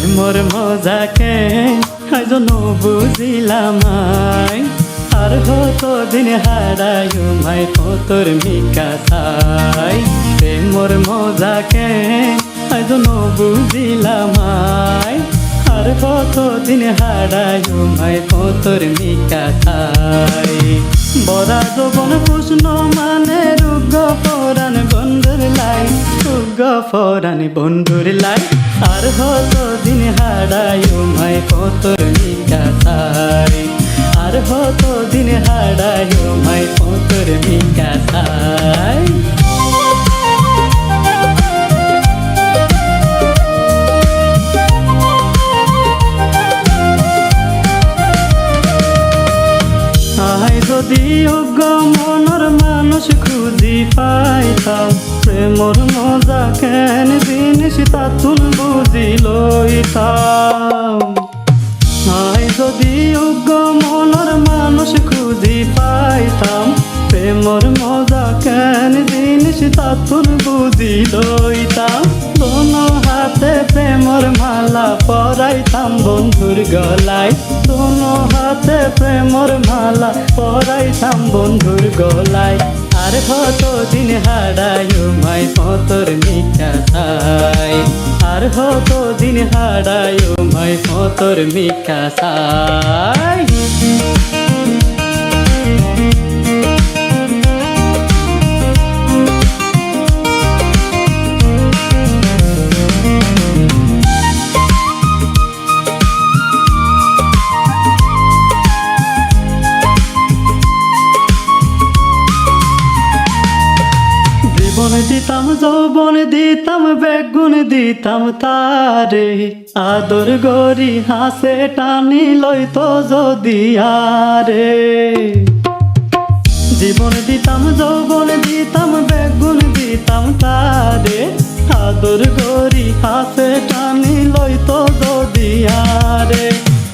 প্রেমর মজাকে আজ বুঝিলাম আর হতো দিন হারায় মাই তোর মিকাথাই প্রেমর মজাকে আজ বুঝিলাম আর হতো দিন হারায় মাই তোর মিকাথাই বরা যৌবন প্রশ্ন মানে রুগ্গ পরাণ বন্ধুর লাই রুগ্গ পরাণ বন্ধুর লাই আর হতো দিন হারায় মাই তোর মিকাথাই আর হতো দিন হারায় মাই তোর মিকাথাই যদি অজ্ঞ মনের মানুষ খুঁজি পাইতাম প্রেমর মজা কেন জিনিস তাতুন বুঝি লইতাম যদি অজ্ঞ মনের মানুষ খুঁজি পাইতাম প্রেমর মজা কেন জিনিস তাতুন বুঝি লইতাম দোনো হাতে প্রেমর মালা পরাইতাম বন্ধুর গলায় দোনো হাতে প্রেমর মালা পরাইতাম বন্ধুর গলায় আর হতো দিন হারায় মাই তোর মিকাথাই আর হতো দিন হারায় মাই তোর মিকাথাই জীবন দিতাম যৌবন দিতাম বেগুন দিতাম তারে আদর গরি হাসে টানি লইতো যদি আরে জীবন দিতাম যৌবন দিতাম বেগুন দিতাম তারে আদর গরি হাসে টানি লইতো যদি আরে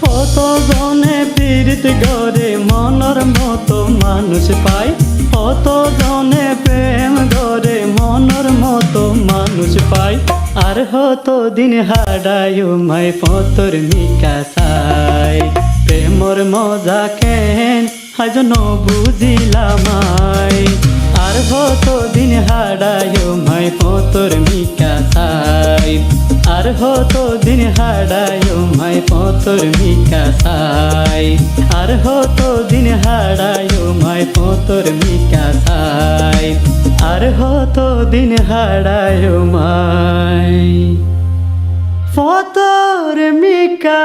কত জনে পীড়িত গরে মনের মতো মানুষ পায় কত জনে প্রেম গরে মনের মতো মানুষ পায় আর হতো দিন হারায় মাই তোর মিকাথাই প্রেমর মজা কেন আজ বুঝিলাম আর হতো দিন হারায় মাই তোর মিকাথাই আর হতো দিন হারায় মাই তোর মিকাথাই আর হতো দিন হারায় মাই তোর মিকাথাই আর হতো দিন হারায় মাই তোর মিকা